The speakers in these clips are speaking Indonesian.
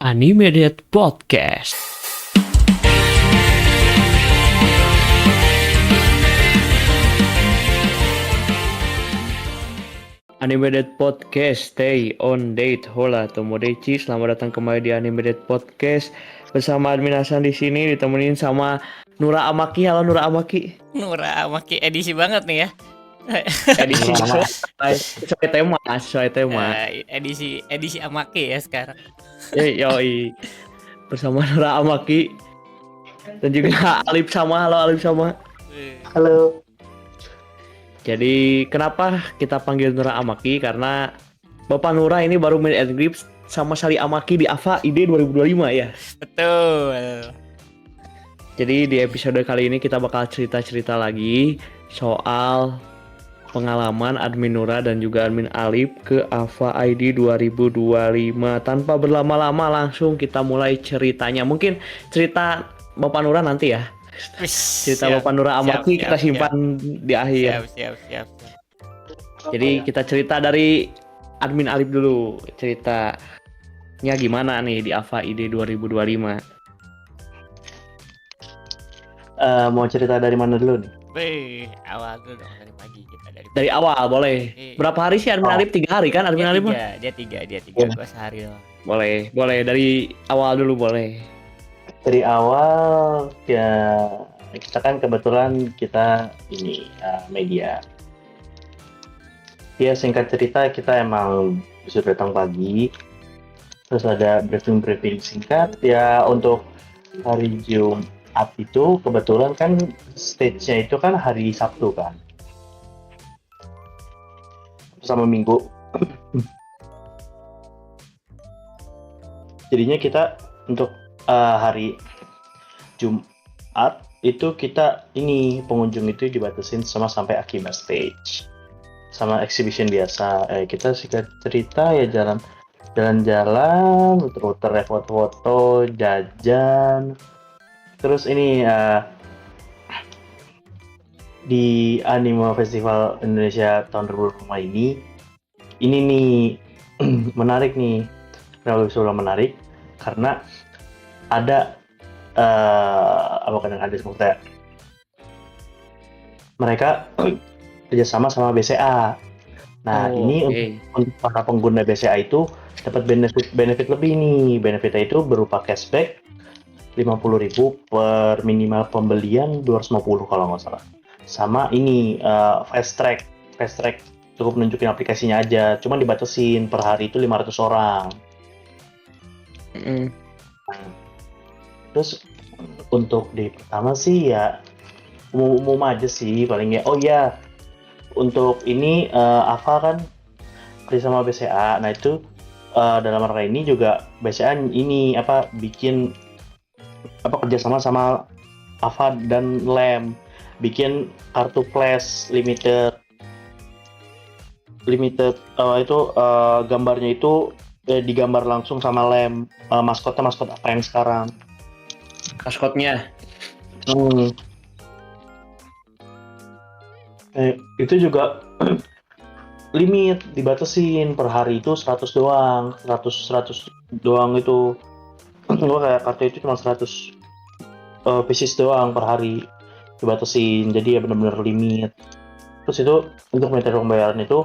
Animated Podcast. Animated Podcast, stay on date. Hola, Tomodachi. Selamat datang kembali di Animated Podcast bersama admin Hasan di sini ditemenin sama Nura Amaki. Halo Nura Amaki. Nura Amaki edisi banget nih ya. Edisi sesuai tema. edisi Amaki ya sekarang. Yoi. Bersama Nura Amaki dan juga Alif sama. Halo Alif sama. Halo. Jadi kenapa kita panggil Nura Amaki? Karena Bapak Nura ini baru main and grip sama Sari Amaki di AVA ID 2025 ya. Betul. Jadi di episode kali ini kita bakal cerita-cerita lagi soal pengalaman admin Nura dan juga admin Alif ke AVA ID 2025. Tanpa berlama-lama langsung kita mulai ceritanya. Mungkin cerita Bapak Nura nanti ya. Cerita Bapak Nura Amaki kita simpan di akhir. Siap. Jadi kita cerita dari admin Alif dulu. Ceritanya gimana nih di AVA ID 2025? Mau cerita dari mana dulu nih? Awal dulu dong, dari pagi kita Dari awal boleh. Berapa hari sih admin Alif? 3 hari kan admin Alif? Dia tiga, gua sehari doang. Boleh dari awal dulu boleh. Dari awal ya, kita kan kebetulan kita ini media. Ya singkat cerita kita emang bisa datang pagi. Terus ada briefing singkat ya. Untuk hari Jumat itu kebetulan kan stage-nya itu kan hari Sabtu kan. Sama Minggu. Jadinya kita untuk hari Jumat itu kita ini pengunjung itu dibatasin sama sampai Akima stage sama exhibition biasa. Kita singkat cerita ya jalan-jalan, muter-muter, foto-foto, jajan. Terus ini di Anime Festival Indonesia tahun 2005 ini nih menarik nih. Kenapa bisa menarik? Karena ada maksudnya mereka kerjasama sama BCA. Nah ini untuk para pengguna BCA itu dapat benefit lebih nih. Benefitnya itu berupa cashback 50.000 per minimal pembelian 250 kalau nggak salah. Sama ini fast track cukup nunjukin aplikasinya aja. Cuman dibatasin per hari itu 500 orang. Terus untuk day pertama sih ya umum aja sih paling ya. Oh ya, untuk ini AVA kan kerjasama BCA. Nah itu dalam rangka ini juga BCA ini bikin kerjasama sama AVA dan LEM bikin kartu flash limited itu gambarnya itu digambar langsung sama LEM. Maskot apa yang sekarang? Maskotnya. Itu juga limit dibatasin per hari itu 100 doang. 100 doang itu. Gua kayak kartu itu cuma 100 pieces doang per hari dibatasin. Jadi ya benar-benar limit. Terus itu untuk metode pembayaran itu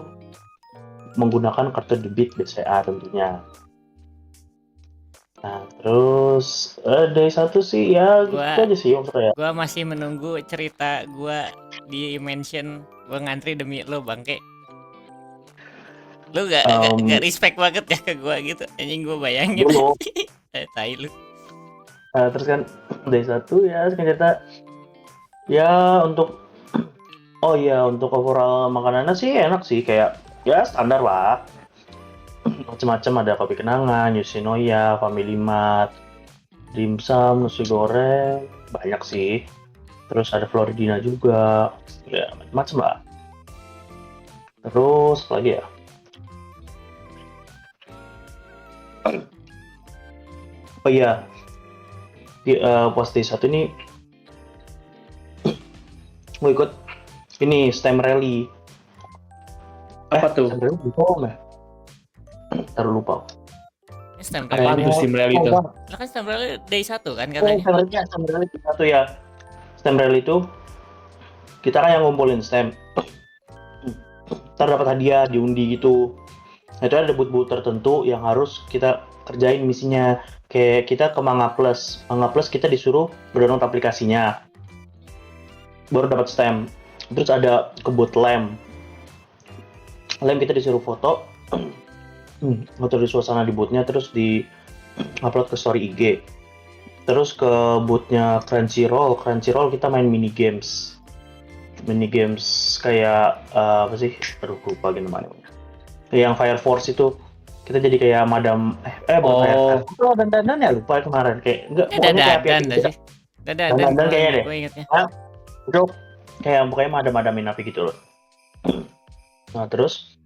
menggunakan kartu debit BCA tentunya. Nah, terus dari satu sih ya gitu aja sih maksudnya. Gua masih menunggu cerita gua di mention gua ngantri demi lo bangke. Lu gak respect banget ya ke gua gitu. Anjing gua bayangin. Tai lu. Terus kan dari satu ya cerita ya untuk overall makanannya sih enak sih, kayak ya standar lah. Macam-macam, ada kopi kenangan, Yoshinoya, Family Mart, dimsum, nasi goreng, banyak sih. Terus ada Floridina juga, ya macam-macam lah. Terus apa lagi ya? Oh iya, di pos D1 ini mau ikut ini STEM Rally. Apa tuh? STEM Rally ya? Taruh lupa. stem Apaan rally? tuh Steam Rally itu? Lo kan stem rally day 1 kan katanya? Stem rally itu satu ya. Stem rally itu kita kan yang ngumpulin stem. Ntar dapat hadiah diundi gitu. Nah, itu ada booth-booth tertentu yang harus kita kerjain misinya. Kayak kita ke Manga Plus. Manga Plus kita disuruh berdownload aplikasinya. Baru dapat stem. Terus ada ke booth lem. Lem kita disuruh foto. Foto di suasana di booth-nya terus di upload ke story IG. Terus ke booth-nya Crunchyroll. Crunchyroll kita main mini games kayak apa sih? Aduh lupa gitu namanya. Yang Fire Force itu kita jadi kayak madam bukan Fire Force. Itu dandan ya lupa kemarin kayak enggak pokoknya kayak Dadan dah sih. Dadan kayaknya deh. Gue ingetnya. Itu kayak pokoknya madam-madamin api gitu loh. Nah, terus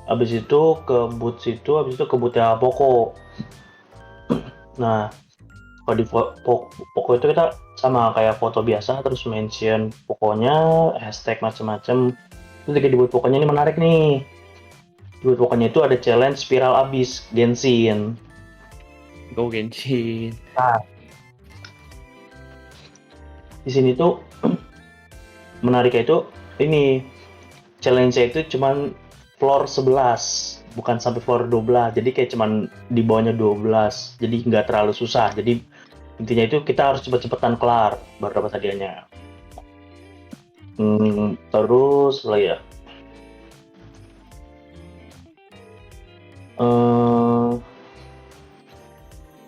habis itu ke booth situ, habis itu ke booth-nya Poco. Nah, kalau di Poco itu kita sama kayak foto biasa terus mention pokoknya hashtag macam-macam. Terus di booth pokoknya ini menarik nih. Di booth pokoknya itu ada challenge spiral abis Genshin. Go Genshin. Nah, di sini tuh menariknya itu ini challenge-nya itu cuman floor 11 bukan sampai floor 12 jadi kayak cuman di bawahnya 12 jadi nggak terlalu susah jadi intinya itu kita harus cepet-cepetan kelar baru dapat hadiahnya. Terus lah ya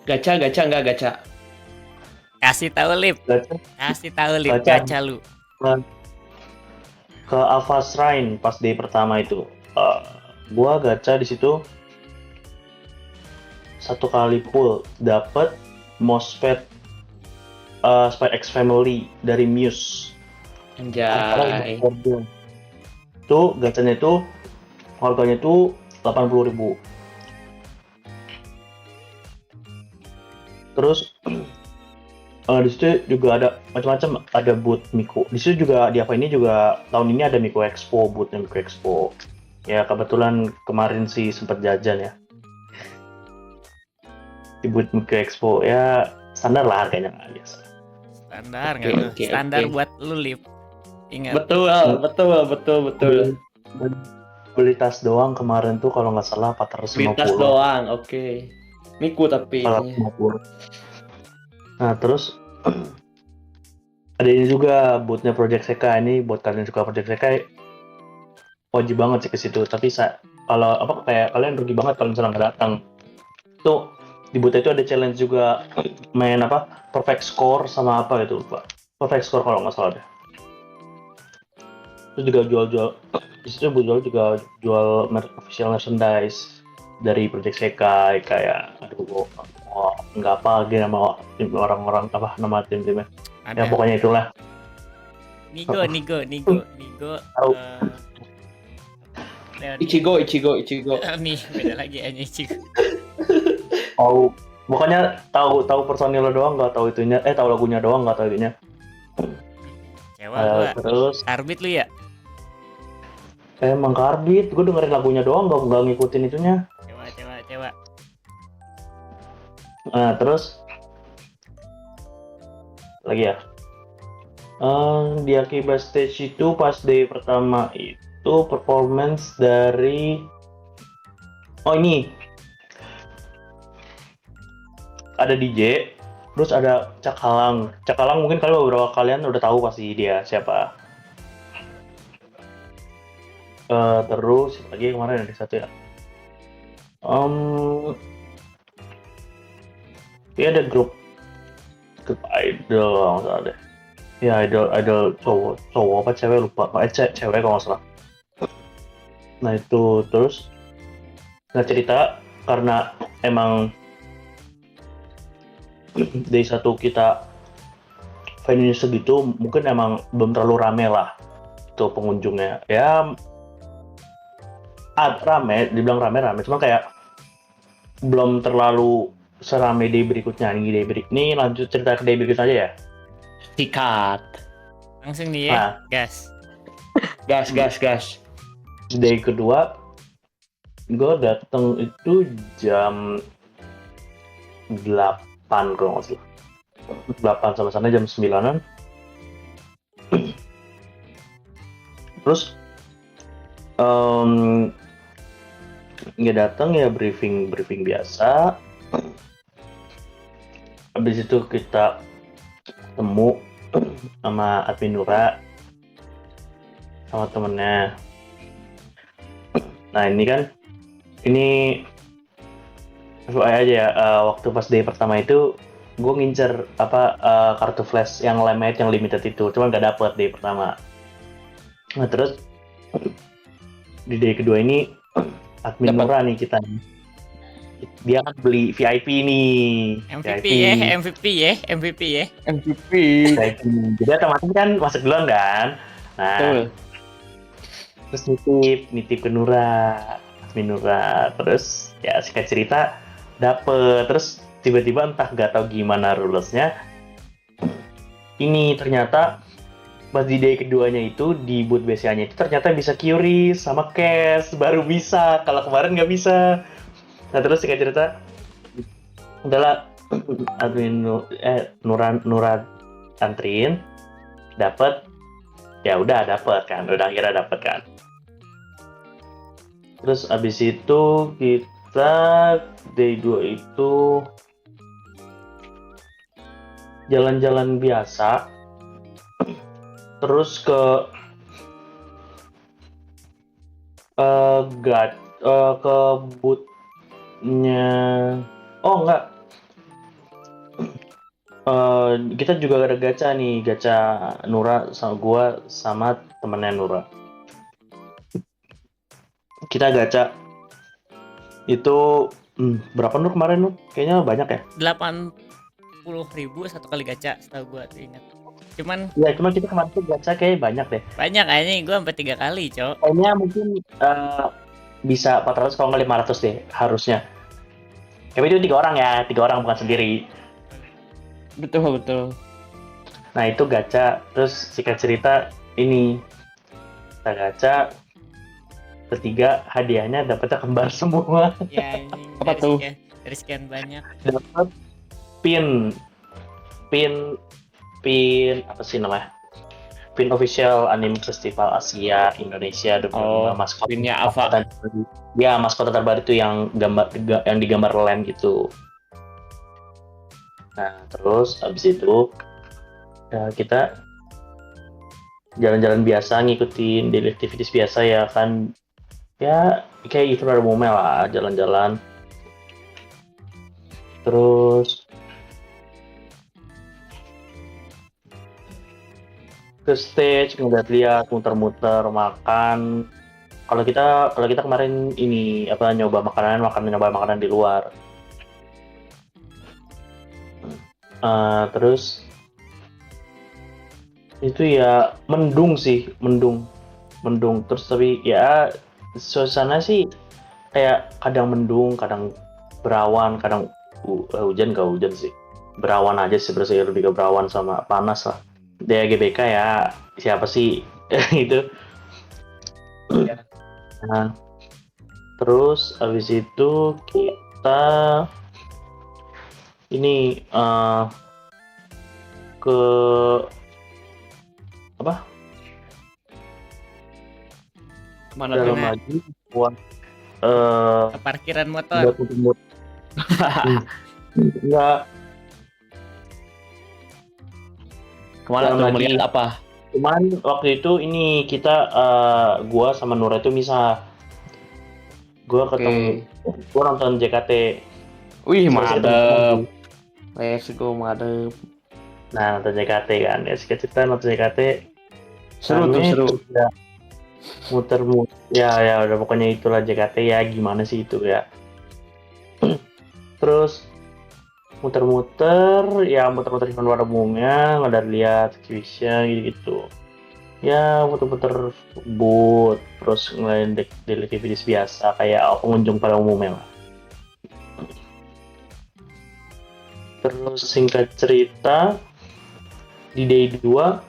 Gacha enggak gacha. Kasih tahu Lip. Gacha. Gacha lu. Ke Alpha Shrine pas day pertama itu. Gua gacha di situ 1 kali pull dapat MOSFET Spy X Family dari Muse. Anjay. Itu gacanya itu harganya itu 80.000. Terus di situ juga ada macam-macam, ada booth Miko. Di situ juga di apa ini juga tahun ini ada Miko Expo, boothnya Miko Expo. Ya kebetulan kemarin sih sempat jajan ya. Di booth Miko Expo ya standar lah harganya biasa. Standar nggak tuh? Standar buat lu Lip. Ingat. Betul. Beli tas doang kemarin tuh kalau nggak salah 450. Beli tas doang, oke. Miku tapi. 450. Nah terus ada ini juga boothnya Project Sekai. Ini buat kalian suka Project Sekai wajib banget sih ke situ. Tapi kalau apa kayak kalian rugi banget kalau misalnya nggak datang. Tuh di booth itu ada challenge juga main apa perfect score sama apa gitu lupa. Perfect score kalau nggak salah deh. Terus juga jual di situ juga jual official merchandise dari Project Sekai kayak nggak apa lagi nama orang-orang apa nama tim-timnya ya pokoknya itulah Nigo Ichigo nih beda lagi aja Ichigo. Pokoknya tahu personil doang nggak tahu itunya tahu lagunya doang nggak tahu itunya. Terus Arbit lu ya emang Karbit gue dengerin lagunya doang nggak ngikutin itunya. Cewa. Nah terus lagi ya di Akiba Stage itu pas day pertama itu performance dari ini ada DJ terus ada Cakalang mungkin beberapa kalian udah tahu pasti dia siapa. Terus lagi kemarin ada satu ya dia ada grup idol kalau nggak salah deh ya idol cowok apa cewek lupa cewek kalau nggak salah. Nah itu terus cerita karena emang day 1 kita venue segitu mungkin emang belum terlalu rame lah itu pengunjungnya ya rame dibilang rame cuma kayak belum terlalu serame day berikutnya nih lanjut cerita ke day berikutnya aja ya. Sikat. Langsung nih ya. Gas. Day kedua gue datang itu jam 8 kalau nggak salah. 8 sampai sana jam 9-an. Terus nggak datang ya, briefing biasa. Habis itu kita ketemu sama admin Nura sama temennya. Nah ini FYI aja ya, waktu pas day pertama itu gue ngincer kartu flash yang laminate yang limited itu, cuma nggak dapet day pertama. Nah terus di day kedua ini admin Nura nih kita, dia kan beli VIP nih. MVP MVP. VIP. Jadi otomatis kan masuk duluan kan. Nah, Betul. terus nitip ke Nura, admin Nura. Terus ya singkat cerita dapet. Terus tiba-tiba entah nggak tahu gimana rulesnya. Ini ternyata pas di day keduanya itu di booth BCA-nya itu ternyata bisa QRIS sama cash, baru bisa. Kalau kemarin nggak bisa. Nah terus singkat cerita adalah admin Nura antriin, dapet, ya udah dapet kan, udah akhirnya dapet kan. Terus abis itu kita day 2 itu jalan-jalan biasa, terus ke ke booth-nya. Oh enggak, kita juga ada gacha nih, gacha Nura sama gua sama temennya Nura. Kita gacha itu berapa Nur kemarin Nur? Kayaknya banyak ya. 80.000 satu kali gacha, setahu gua tuh ingat. Cuman Kita kemarin tuh gacha kayak banyak deh. banyak kayaknya, gua sampai 3 kali, Cok. Kayaknya mungkin bisa 400 kalau nggak 500 deh harusnya. Tapi itu 3 orang ya, 3 orang bukan sendiri. Betul. Nah itu gacha, terus singkat cerita ini kita gacha, ketiga hadiahnya dapetnya kembar semua. Ya ini Apa tuh? dari sekian banyak. Dapat pin apa sih namanya? Pin official Anime Festival Asia Indonesia 2025, maskot. Pinnya Ava. Ya, maskot terbaru itu yang digambar lem gitu. Nah, terus abis itu ya kita jalan-jalan biasa, ngikutin daily activities biasa ya kan. Ya, kayak event pada umumnya lah, jalan-jalan. Terus ke stage, ngeliat-liat, muter-muter, makan. Kalau kita kemarin ini nyoba makanan di luar. Terus itu ya mendung. Terus tapi ya suasana sih kayak kadang mendung, kadang berawan, kadang hujan, gak hujan sih, berawan aja sih, berarti lebih ke berawan sama panas lah. DAGBK ya, siapa sih itu. Nah, terus habis itu kita ini ke apa? Mana dalam tuh? lagi buat Parkiran motor. Enggak. Kemana tuh melihat apa? Cuman waktu itu ini kita gua sama Nura itu misah. Gua ketemu, gua nonton JKT. Wih, mantep. Let's go, mantep. Nah, nonton JKT kan. Ya, kita nonton JKT. Seru. Ya, muter-muter. Ya, udah pokoknya itulah JKT ya. Gimana sih itu ya. Terus muter-muter event pada umumnya, lihat quiznya gitu. Ya, muter-muter booth, terus ngelain daily activities biasa kayak pengunjung pada umumnya lah. Terus singkat cerita, di day 2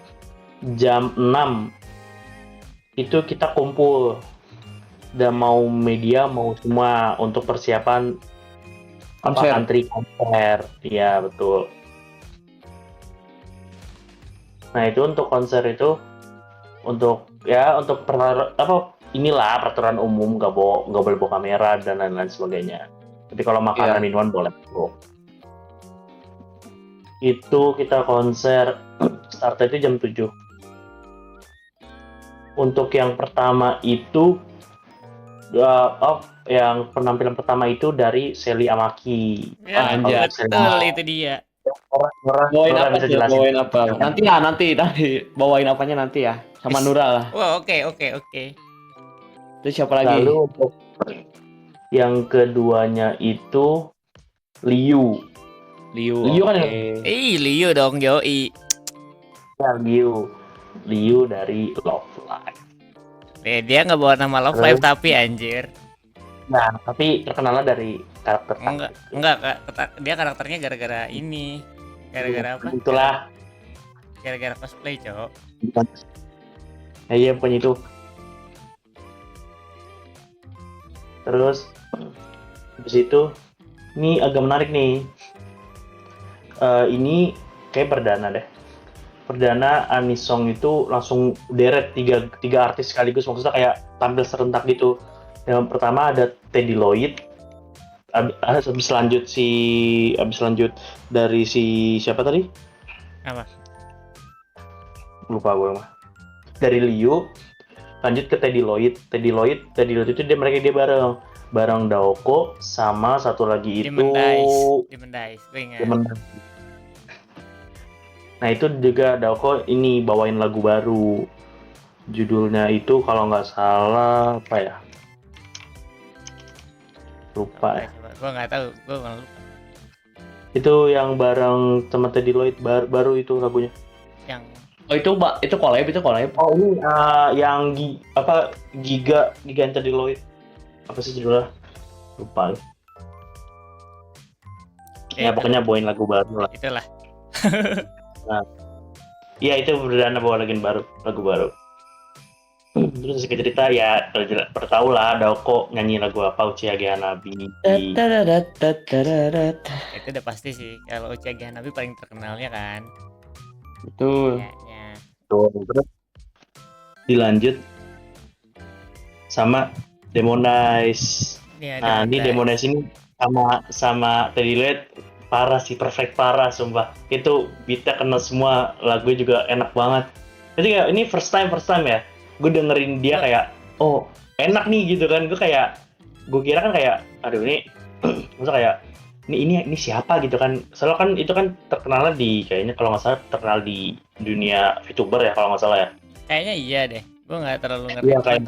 jam 6 itu kita kumpul, dan mau media mau semua untuk persiapan Konser. antri konser konser. Iya, betul. Nah, itu untuk konser itu untuk peraturan umum nggak boleh bawa kamera dan lain-lain sebagainya. Tapi kalau makanan minuman boleh. Itu kita konser start itu jam 7. Untuk yang pertama itu yang penampilan pertama itu dari Sally Amaki. Ya, betul itu dia. Bawain apa tuh? Bawain apa? Nanti bawain apanya nanti ya, sama Nura lah. Wah, oke. Terus siapa lagi? Lalu untuk yang keduanya itu Liu kan Liu dong, Yoi. ya, Liu dari Love Live. Dia nggak bawa nama Love Live tapi anjir. Nah, tapi terkenalnya dari karakter. Enggak, dia karakternya gara-gara ini. Gara-gara apa? Itulah. Gara-gara cosplay, Cok. Ya, iya, pokoknya itu. Terus habis itu ini agak menarik nih. Ini kayak perdana Anisong itu langsung deret tiga artis sekaligus, maksudnya kayak tampil serentak gitu. Yang pertama ada Teddy Lloyd, habis lanjut dari si siapa tadi? Apa? Lupa gue mah. Dari Liu lanjut ke Teddy Lloyd itu dia bareng Daoko sama satu lagi itu Demon Dice. Nah, itu juga Daoko ini bawain lagu baru. Judulnya itu kalau nggak salah apa ya? Lupa ya. Gua nggak tahu, gua malah lupa. Itu yang bareng sama Teddy Lloyd baru itu lagunya. Yang itu collab. Oh, ini yang Giga and Teddy Lloyd. Apa sih judulnya? Lupa. Ya, pokoknya bawain lagu baru lah. Itulah. Nah, iya itu perdana bawa lagu baru. Terus cerita ya pertahu lah Daoko nyanyi lagu apa Uchiha Hanabi. Itu udah pasti sih kalau Uchiha Hanabi paling terkenalnya kan. Betul. Terus dilanjut sama Demonize. Nah, ini Demonize ini sama Teddy Lloyd perfect parah sumpah. Itu beatnya kena semua, lagu juga enak banget. Jadi kayak ini first time ya. Gue dengerin dia kayak oh enak nih gitu kan. Gue kira kan kayak aduh ini maksudnya kayak ini siapa gitu kan. Soalnya kan itu kan terkenalnya kayaknya kalau nggak salah terkenal di dunia VTuber ya kalau nggak salah ya. Kayaknya iya deh. Gue nggak terlalu ngerti.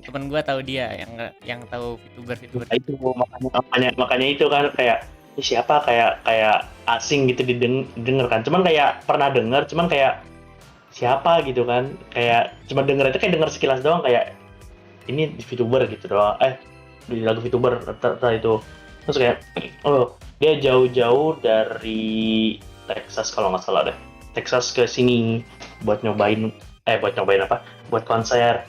Teman gue tahu dia yang tahu VTuber. Itu makanya itu kan kayak ini siapa kayak asing gitu didengar kan. Cuman kayak pernah dengar, cuman kayak siapa gitu kan. Kayak cuma denger itu kayak denger sekilas doang kayak ini di VTuber gitu doang. Di lagu VTuber itu. Terus kayak oh dia jauh-jauh dari Texas kalau nggak salah deh. Texas ke sini buat nyobain apa? Buat konser.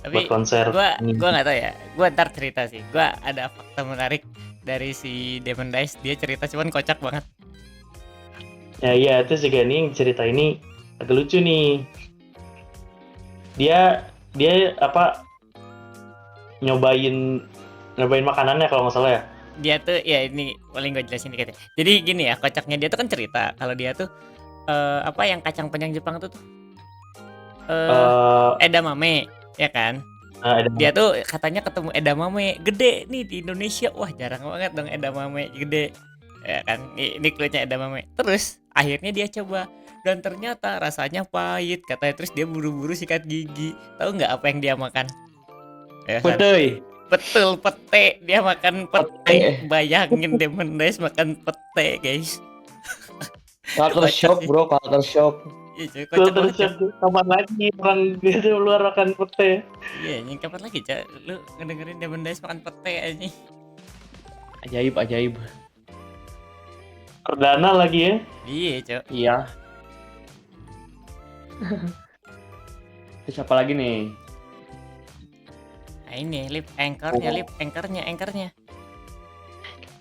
Tapi gue nggak tahu ya. Gue ntar cerita sih. Gue ada fakta menarik dari si Demon Dice. Dia cerita cuman kocak banget. Ya iya, terus juga nih cerita ini agak lucu nih. Dia apa nyobain makanannya kalau nggak salah ya. Dia tuh ya ini paling gue jelasin dikit ya. Jadi gini ya, kocaknya dia tuh kan cerita kalau dia tuh apa yang kacang panjang Jepang tuh edamame ya kan. Dia tuh katanya ketemu edamame gede nih di Indonesia. Wah, jarang banget dong edamame gede. Ya kan, ini cluenya edamame. Terus akhirnya dia coba dan ternyata rasanya pahit katanya. Terus dia buru-buru sikat gigi. Tahu nggak apa yang dia makan? Ya kan? Betul, pete. Dia makan pete. Bayangin Demon Dice makan pete, guys. Culture shock, bro. Culture shock. Iya, Culture shock. Kapan lagi orang gitu luar makan pete? Iya, kapan lagi, Cak? Lu ngedengerin Demon Dice makan pete aja. Ajaib. Perdana lagi ya? Iya, Cak. Iya. Siapa lagi nih? Nah ini anchornya.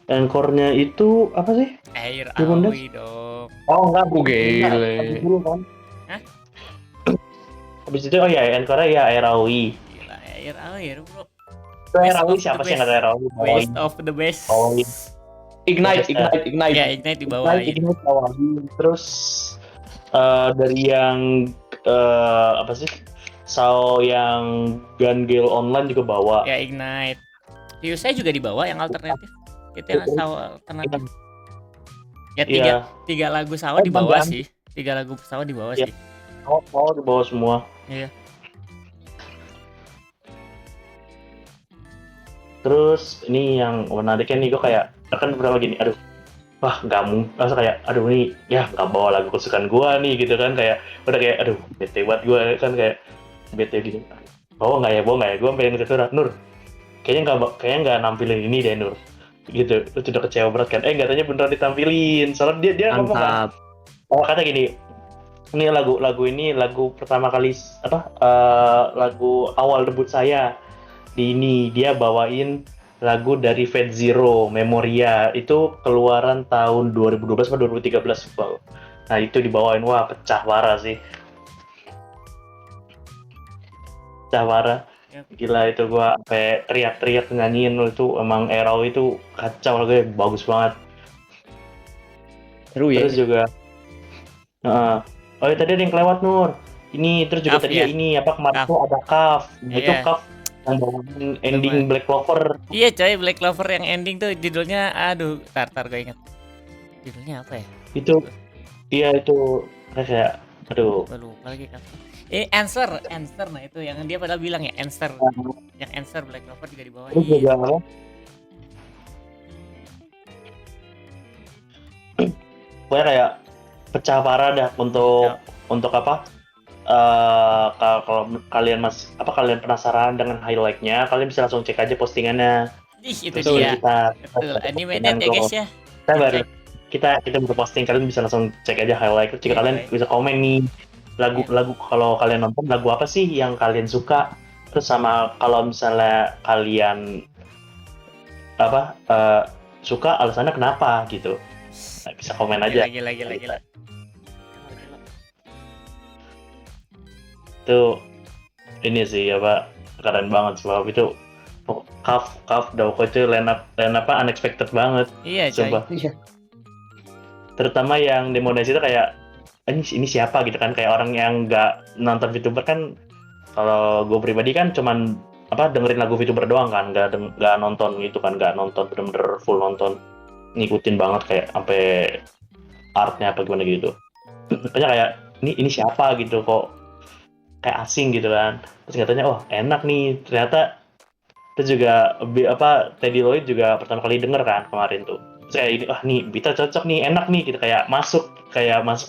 Encore-nya itu apa sih? Air Gimana? Aoi dong. Oh enggak, Gile. habis dulu kan. Hah? Habis itu oh ya, Encore ya Air Aoi. Gila, Air Aoi bro. Itu Air Best Aoi of the siapa sih yang best. ada Air Aoi? Best of the best. Aoi. Ignite, ignite, ignite. Ya, Ignite Ignite dibawain. ini tawarin. Terus dari yang apa sih? Sao yang Gun Gale Online juga bawa. Ya, Ignite. Fuse-nya juga dibawa yang alternatif. Itu yang sawo alternatif. Ya, Iya. tiga lagu sawo dibawa Banggaan. sih. 3 lagu sawo dibawa Iya. sih. Oh, dibawa semua. Iya. Terus ini yang menariknya nih, gue kayak kan beberapa gini, aduh, wah nggak mungkin, rasa kayak, aduh ini ya nggak bawa lagu kesukaan gue nih gitu kan, kayak udah kayak, aduh bete banget gue kan, kayak bete gitu, bawa nggak ya, gue pengen ngecek surat Nur, kayaknya nggak nampilin ini deh Nur, gitu, lu udah kecewa berat kan, katanya beneran ditampilin, soalnya dia ngomong kan, Mantap. kata gini, ini lagu pertama kali lagu awal debut saya di ini, dia bawain lagu dari Fate Zero Memoria, itu keluaran tahun 2012 atau 2013 Bang. Nah itu dibawain, wah pecah parah sih, pecah parah. Yap. Gila itu gua sampai teriak-teriak nyanyiin itu, emang Erau itu kacau, lagunya bagus banget. Seru ya. Terus juga oh ya tadi ada yang kelewat Nur, ini terus juga Kaf, tadi ya? ini apa kemarin Kaf. tuh ada Kaf. Itu Iya. Kaf yang bawain ending Black Clover. Iya coy, Black Clover yang ending tuh judulnya, aduh, tar gue inget. Judulnya apa ya? Itu iya itu kayak aduh. Gue lupa lagi kan. Answer. Nah itu yang dia padahal bilang ya Answer. Yang Answer Black Clover juga Terus dibawain. juga apa? Pokoknya kayak pecah parah dah untuk apa? Kalau kalian kalian penasaran dengan highlightnya, kalian bisa langsung cek aja postingannya. Ih, itu Betul, dia. kita Betul, animated ya guys ya. kita baru Cek. kita baru posting, kalian bisa langsung cek aja highlight. Jika Iya, kalian coy. bisa komen nih lagu kalau kalian nonton lagu apa sih yang kalian suka, terus sama kalau misalnya kalian apa suka alasannya kenapa gitu. Nah, bisa komen aja. Gila. Itu ini sih apa, keren banget sebab itu Kaf Dauko itu line up unexpected banget. Iya, coy. Sumpah. Iya. Terutama yang demonis itu kayak ini siapa gitu kan, kayak orang yang nggak nonton VTuber kan. Kalau gue pribadi kan cuman dengerin lagu VTuber doang kan, nggak nonton gitu kan, nggak nonton bener-bener full nonton, ngikutin banget kayak sampai artnya apa gimana gitu. Makanya kayak ini siapa gitu, kok kayak asing gitu kan. Terus katanya oh enak nih, ternyata itu juga Teddy Lloyd juga pertama kali denger kan kemarin tuh. Terus kayak ini nih Bita cocok nih, enak nih gitu, kayak masuk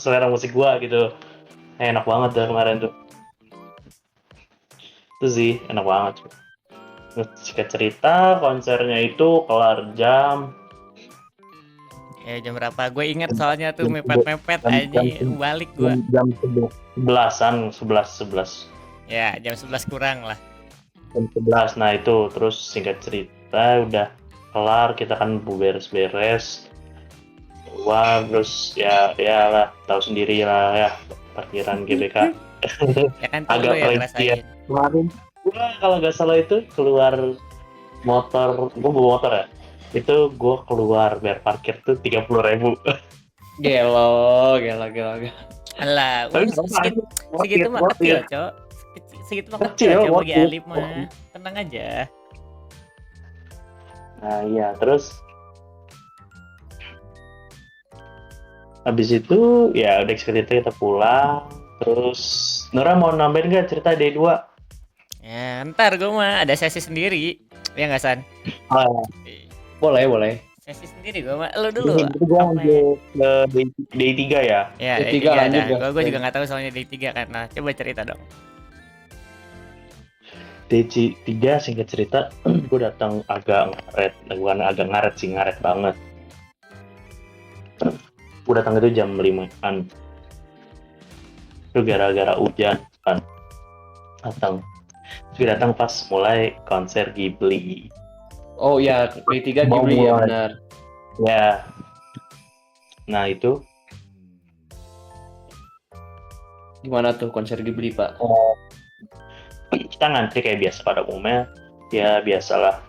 selera musik gua gitu. Enak banget tuh kemarin tuh. Itu sih enak banget. Jika cerita konsernya itu kelar jam Jam berapa? Gue inget soalnya tuh mepet-mepet aja balik gue. Jam 11. Ya, jam 11 kurang lah. Jam 11. Nah itu terus singkat cerita udah kelar, kita kan beres-beres. Wah, terus ya lah tahu sendiri lah ya parkiran GBK. Ya kan tuh agak yang pricey ya. ngerasain. Kemarin gua kalau nggak salah itu keluar motor, gua bawa motor ya. Itu gue keluar bayar parkir tuh 30.000. Gelo. Alah, segitu mah kecil, Cok. Segitu mah Kecil, kecil, Cok, bagi worth it. Alip mah. Tenang aja. Nah iya, terus habis itu ya udah cerita kita pulang. Terus Nora mau nambahin nggak cerita D2? Ya, ntar gue mah ada sesi sendiri. Ya nggak, San? Oh, Boleh. Sesi sendiri gue mah. Lu dulu. Itu gue lanjut ke D3 ya. Ya, D3 D3 lanjut, ada. Gas. Gue juga nggak tahu soalnya D3 kan. Nah, coba cerita dong. D3 singkat cerita, gue datang agak ngaret, bukan agak ngaret sih, ngaret banget. Gue datang itu jam 5-an. Itu gara-gara hujan kan. Datang pas mulai konser Ghibli. Oh iya, D3 Ghibli ya benar. Ya, nah itu Gimana tuh konser Ghibli, Pak? kita ngantri kayak biasa pada umumnya, ya biasalah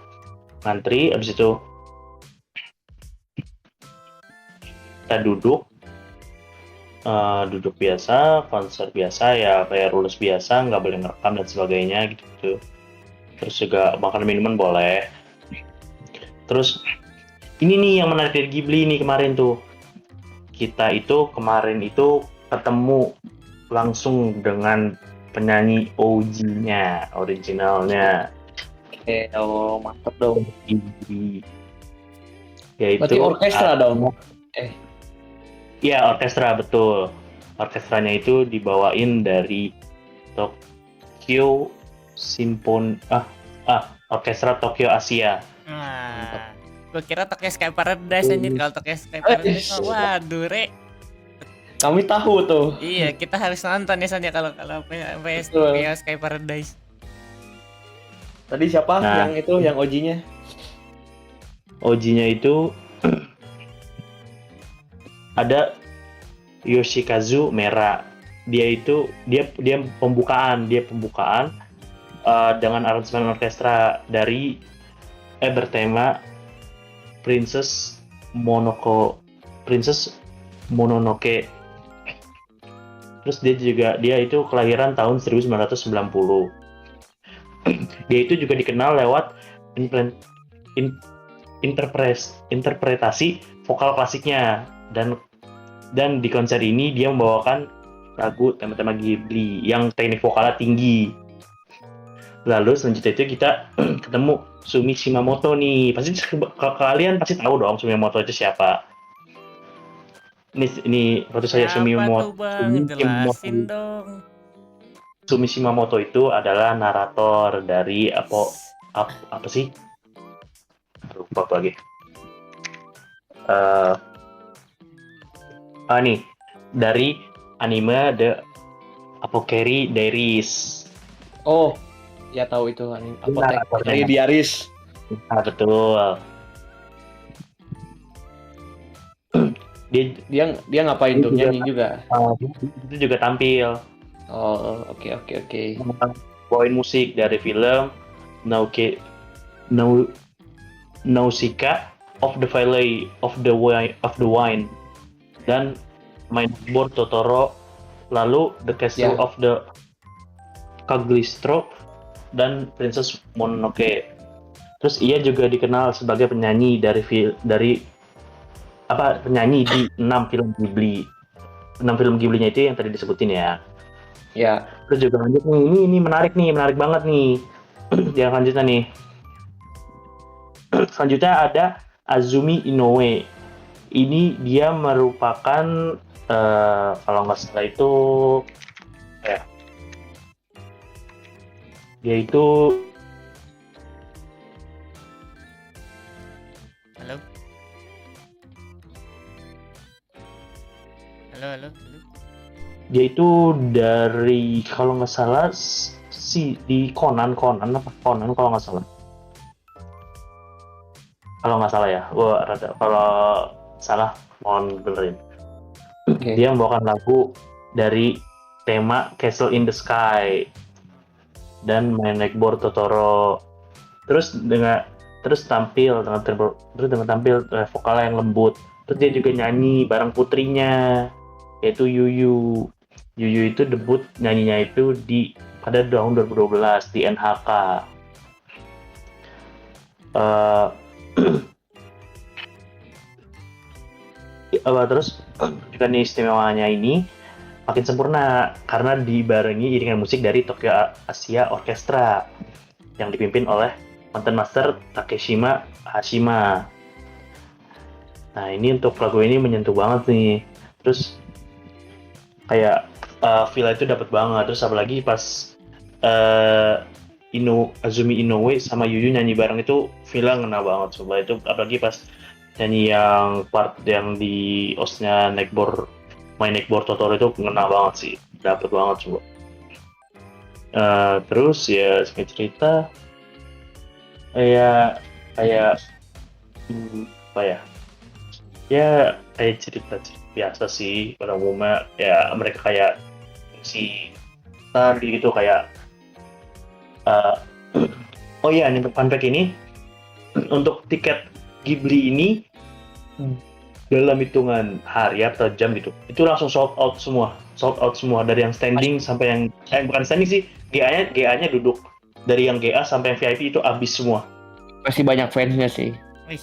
ngantri, abis itu kita duduk biasa, konser biasa ya kayak rules biasa, nggak boleh ngerekam dan sebagainya gitu. Terus juga makan minuman boleh. Terus ini nih yang menarik dari Ghibli nih kemarin tuh. Kita itu kemarin itu ketemu langsung dengan penyanyi OG-nya, originalnya. Oh, mantap dong. Ghibli. Berarti Yaitu orkestra dong. ya orkestra betul. Orkestranya itu dibawain dari Tokyo Orkestra Tokyo Asia. Nah, gue kira Tokyo Sky Paradise anjir. Kalau Tokyo Sky Paradise mah waduh, Kami tahu tuh. Iya, kita harus nonton ya San ya kalau Betul. Tokyo Sky Paradise. Tadi siapa Nah. yang itu, yang OG-nya? OG-nya itu ada Yoshikazu Mera. Dia pembukaan dengan aransemen orkestra dari bertema Princess Mononoke. Terus dia itu kelahiran tahun 1990. Dia itu juga dikenal lewat interpretasi vokal klasiknya, dan di konser ini dia membawakan lagu tema-tema Ghibli yang teknik vokalnya tinggi. Lalu selanjutnya itu kita ketemu Sumi Shimamoto nih. Pasti kalian pasti tahu dong Sumi Shimamoto itu siapa. Ini waktu saya Sumi Siapa tuh Bang? Jelasin dong. Sumi Shimamoto itu adalah narator dari apa sih? Lupa lagi. Nih dari anime The Apothecary Diaries. Oh, ya tahu itu anime Apothecary Diaries. Ah, betul. Dia ngapain tuh? Nyanyi juga. Itu juga tampil. Oh, oke. Bawain musik dari film Nausicaa of the Valley of the Wine dan main board Totoro, lalu The Castle of the Cagliostro dan Princess Mononoke. Terus ia juga dikenal sebagai penyanyi penyanyi di 6 film Ghibli. 6 film Ghibli-nya itu yang tadi disebutin ya. Ya. Terus juga lanjut nih, ini menarik banget nih. Yang lanjutnya nih. Selanjutnya ada Azumi Inoue. Ini dia merupakan kalau nggak salah itu dia itu Halo. Dia itu dari kalau nggak salah di Conan kalau nggak salah. Kalau nggak salah ya, kalau salah mohon benerin. Okay. Dia membawakan lagu dari tema Castle in the Sky dan main Board Totoro. Terus tampil vokalnya yang lembut. Terus dia juga nyanyi bareng putrinya, yaitu Yuyu. Yuyu itu debut nyanyinya itu pada tahun 2012 di NHK. Terus juga nih istimewanya ini makin sempurna karena dibarengi iringan musik dari Tokyo Asia Orchestra yang dipimpin oleh mantan master Takeshima Hashima. Nah ini untuk lagu ini menyentuh banget nih. Terus kayak feel itu dapat banget. Terus apalagi pas Azumi Inoue sama Yuyu nyanyi bareng itu feel-nya ngena banget. Coba itu apalagi pas nyanyi yang part yang di osnya main Neckboard Totoro itu ngena banget sih, dapet banget coba. Terus ya singkat cerita kayak apa ya, Ya kayak cerita biasa sih pada umumnya, ya mereka kayak si tadi gitu kayak eh, oh iya, nih fun fact ini untuk tiket Ghibli ini dalam hitungan hari atau jam gitu itu langsung sold out semua dari yang standing sampai yang bukan standing sih, GA-nya duduk, dari yang GA sampai yang VIP itu habis semua. Pasti banyak fansnya sih. Wih,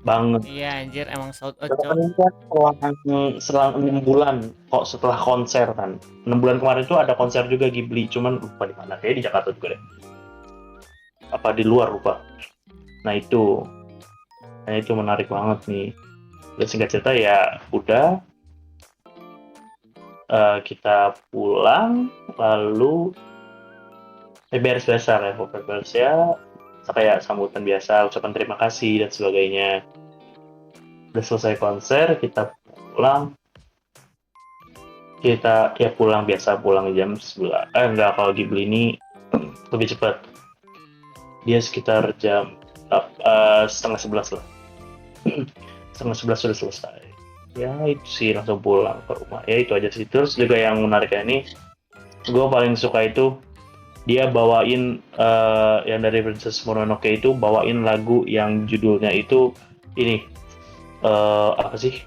Banget. iya anjir emang sold out cok. Selang 6 bulan kok setelah konser kan. 6 bulan kemarin tuh ada konser juga Ghibli, cuman lupa di mana, kayak di Jakarta juga deh. Apa di luar lupa. Nah itu menarik banget nih. Dan singkat cerita ya udah kita pulang lalu beres-beres lah, beres ya kayak sambutan biasa, ucapan terima kasih dan sebagainya. Udah selesai konser kita pulang, kita ya pulang biasa, pulang jam 11. Enggak, kalau Ghibli ini lebih cepat, dia sekitar jam setengah 11 lah. Setengah 11 sudah selesai. Ya itu sih, langsung pulang ke rumah. Ya itu aja sih. Terus juga yang menariknya ini, gue paling suka itu dia bawain yang dari Princess Mononoke itu bawain lagu yang judulnya itu ini apa sih?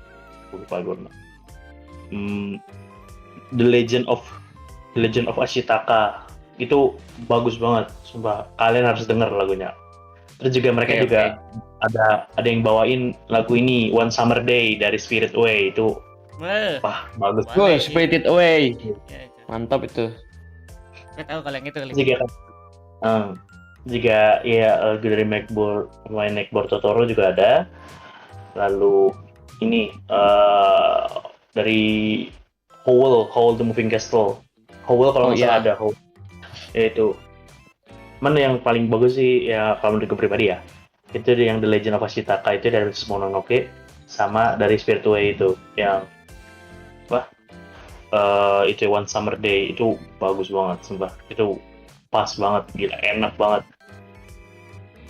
Lupa gue. The Legend of Ashitaka. Itu bagus banget, sumpah. Kalian harus denger lagunya. Terus juga mereka juga ada yang bawain lagu ini One Summer Day dari Spirit Away itu. Wah, bagus. Spirited Away. Mantap itu. Saya tahu kalau yang itu kali. Jika ya lagu dari main Neckboard Totoro juga ada. Lalu ini dari Howl the Moving Castle. Howl kalau nggak salah ada Howl. Yaitu mana yang paling bagus sih ya kalau menurut gue pribadi ya. Itu yang The Legend of Ashitaka itu dari Mononoke sama dari Spirit Away itu yang itu One Summer Day itu bagus banget sumpah. Itu pas banget, gila, enak banget.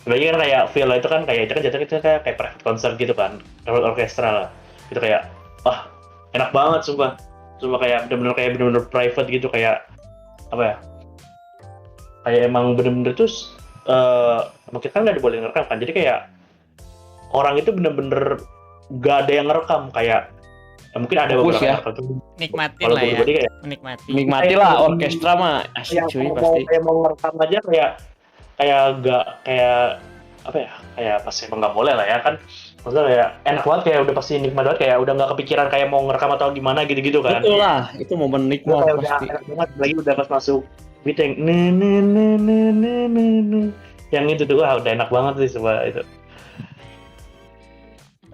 Sebenarnya kan kayak feel itu kan kayak jatuh kayak private concert gitu kan, orkestra lah. Itu kayak enak banget sumpah kayak bener-bener private gitu, kayak apa ya? Kayak emang bener-bener terus kita kan nggak boleh ngerekam kan, jadi kayak orang itu bener-bener gak ada yang ngerekam, kayak mungkin ada beberapa yang ngerekam. Nikmatin lah ya, kayak, nikmati lah orkestra mah asik cuy pasti. Kayak mau ngerekam aja kayak gak kayak apa ya, kayak pasti emang nggak boleh lah ya kan, maksudnya kayak enak banget, kayak udah pasti nikmat banget, kayak udah nggak kepikiran kayak mau ngerekam atau gimana gitu kan. Betul lah, itu momen nikmat pasti. Udah enak banget, lagi udah pas masuk beat yang yang itu tuh udah enak banget sih coba itu.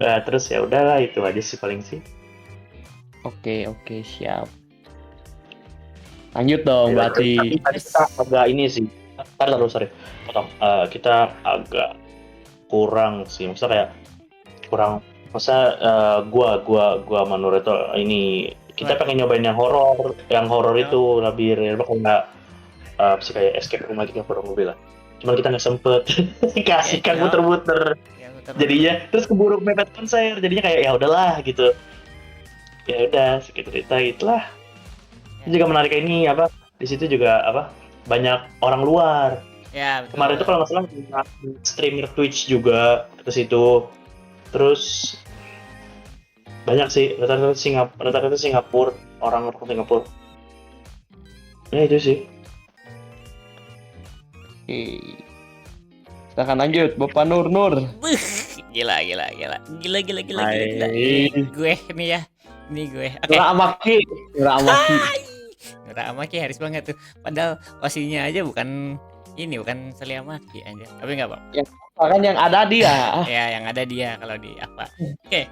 Terus ya udahlah, itu aja sih paling sih. Oke, siap. Lanjut dong berarti. Kita agak ini sih. Sorry. Potong. Kita agak kurang sih. Maksudnya gua sama Nureto ini kita pengen nyobain yang horor itu lebih kayak kayak escape room lagi, kurang lebih lah. Cuman kita nggak sempet kasihkan muter-muter. Jadinya terus keburu mepet konser, jadinya kayak ya udahlah gitu. Ya udah segitu cerita itulah. Juga menarik ini di situ juga banyak orang luar. Ya, betul. Kemarin tuh kalau nggak salah streamer Twitch juga ke situ. Terus banyak sih rata-rata Singapura, orang Singapura. Ya itu sih. Kita akan lanjut, Bapak Nur. Gila. Gue nih ya. Ini gue. Oke. Nura Amaki harus banget tuh. Padahal posisinya aja bukan Seli Amaki aja. Tapi enggak, Bang. Yang ada dia. Ya, yang ada dia kalau di apa. Oke.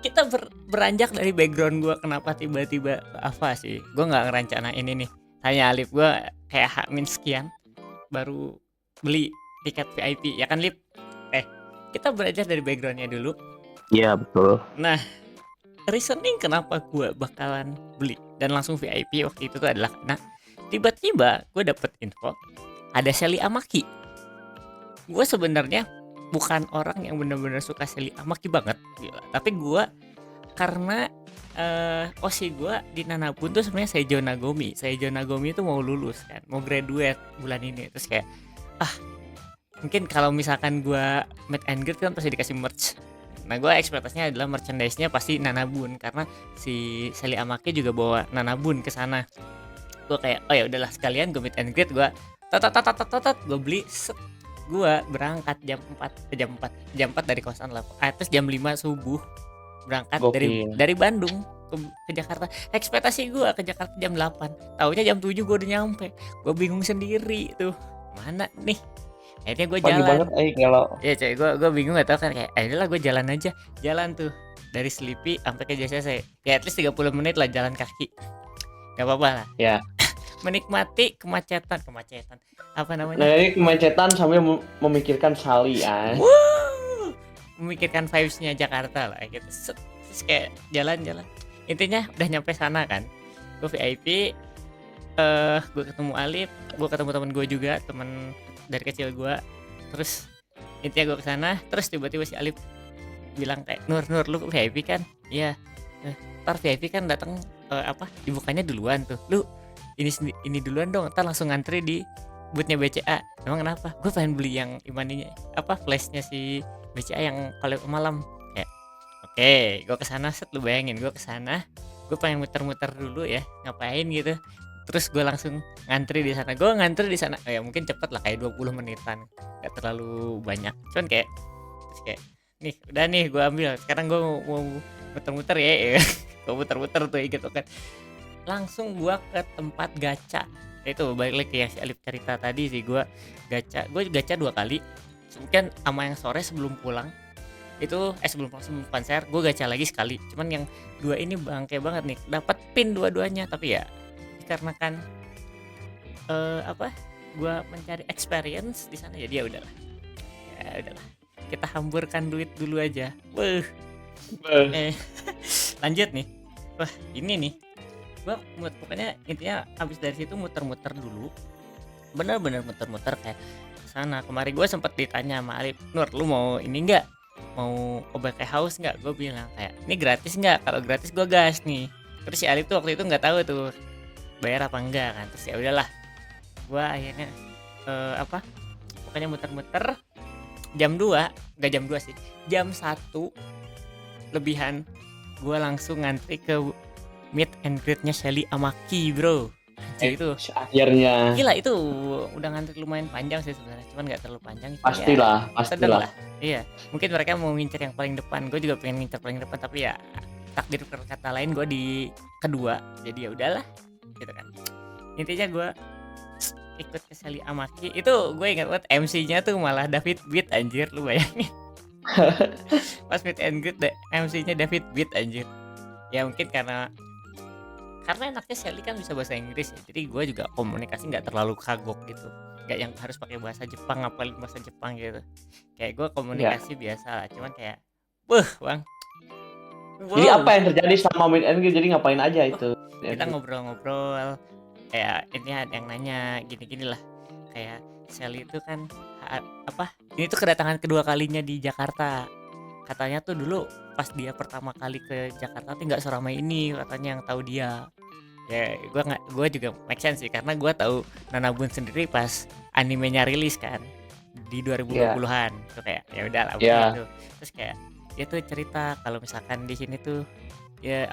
Kita beranjak dari background gue, kenapa tiba-tiba apa sih? Gue nggak ngerencanain ini. Tanya Alip, gue kayak H-min sekian baru beli tiket VIP, ya kan Lip? Kita beranjak dari backgroundnya dulu. Iya, betul. Nah, reasoning kenapa gue bakalan beli dan langsung VIP waktu itu tuh adalah karena tiba-tiba gue dapet info ada Seli Amaki. Gue sebenarnya bukan orang yang benar-benar suka Sally Amaki banget, gila. Tapi gue karena Oshi gue di Nanabun tuh sebenarnya Seijo Nagomi. Seijo Nagomi itu mau lulus kan, mau graduate bulan ini. Terus kayak mungkin kalau misalkan gue meet and greet kan pasti dikasih merch. Nah gue ekspektasinya adalah merchandise-nya pasti Nanabun karena si Sally Amaki juga bawa Nanabun ke sana. Gue kayak oh ya udahlah sekalian gue meet and greet, gue gue beli set. Gue berangkat jam 4 dari kosan lah. Terus jam 5 subuh berangkat dari Bandung ke Jakarta. Ekspektasi gue ke Jakarta jam 8. Taunya jam 7 gue udah nyampe. Gue bingung sendiri tuh. Mana nih? Akhirnya gue jalan. Banget, kalau ya coy, gue bingung gak tau kan kayak ayolah gue jalan aja. Jalan tuh dari Sleepy sampai ke JCC. Ya at least 30 menit lah jalan kaki. Gak apa-apa lah. Ya. Menikmati kemacetan. Apa namanya? Nah, ini kemacetan sambil memikirkan Sally ya. Memikirkan vibes-nya Jakarta lah gitu. Terus kayak jalan-jalan. Intinya udah nyampe sana kan. Gue VIP, gue ketemu Alif, gue ketemu temen gue juga, temen dari kecil gue. Terus intinya gue kesana, terus tiba-tiba si Alif bilang kayak Nur lu VIP kan? Iya. Ntar VIP kan datang dibukanya duluan tuh. Lu ini duluan dong, ntar langsung ngantri di bootnya BCA. Emang kenapa? Gue pengen beli yang imaninya flashnya si BCA yang kalau malam. Kayak oke, gue kesana set, lu bayangin gue kesana, gue pengen muter-muter dulu ya, ngapain gitu. Terus gue langsung ngantri di sana. Gue ngantri di sana, ya mungkin cepet lah kayak 20 menitan, gak terlalu banyak. Cuman kayak nih udah nih gue ambil. Sekarang gue mau muter-muter ya. Gue muter-muter tuh gitu kan. Langsung gue ke tempat gacha. Itu balik lagi yang si Alif cerita tadi sih, gue gacha 2 kali. Mungkin sama yang sore sebelum pulang itu sebelum konser gue gacha lagi sekali. Cuman yang 2 ini bangke banget nih, dapat pin dua-duanya. Tapi ya dikarenakan gue mencari experience di sana, jadi ya udahlah kita hamburkan duit dulu aja. Lanjut nih. Wah ini nih gue pokoknya intinya abis dari situ muter-muter dulu, bener-bener muter-muter kayak sana. Kemarin gue sempet ditanya sama Alif, Nur lu mau ini nggak, mau OBK House nggak? Gue bilang kayak ini gratis nggak? Kalau gratis gue gas nih. Terus si Alif tuh waktu itu nggak tahu tuh bayar apa enggak kan. Terus ya udahlah, gue akhirnya pokoknya muter-muter jam 2 nggak jam 2 sih, jam 1 lebihan gue langsung ngantri ke meet and greet-nya Sally Amaki bro. Itu akhirnya gila, itu udah ngantri lumayan panjang sih sebenarnya, cuman nggak terlalu panjang. Pastilah. Iya, mungkin mereka mau ngincer yang paling depan, gue juga pengen ngincer paling depan, tapi ya takdir berkata lain gue di kedua, jadi ya udahlah gitu kan. Intinya gue ikut ke Sally Amaki. Itu gue ingat banget MC-nya tuh malah David Beat, anjir lu bayangin. Pas meet and greet MC-nya David Beat, anjir. Ya mungkin karena enaknya Sally kan bisa bahasa Inggris ya, jadi gue juga komunikasi nggak terlalu kagok gitu, nggak yang harus pakai bahasa Jepang, ngapalin bahasa Jepang gitu. Kayak gue komunikasi biasa lah, cuman kayak bang. Jadi apa yang terjadi sama meet and greet? Jadi ngapain aja itu? Kita ngobrol-ngobrol, kayak ini ada yang nanya gini-gini lah, kayak Sally itu kan ini tuh kedatangan kedua kalinya di Jakarta. Katanya tuh dulu pas dia pertama kali ke Jakarta tuh nggak seramai ini, katanya yang tahu dia. Ya gue juga make sense sih, karena gue tahu Nanabun sendiri pas animenya rilis kan di 2020-an. Tuh kayak ya udah lah begitu. Terus kayak dia tuh cerita kalau misalkan di sini tuh ya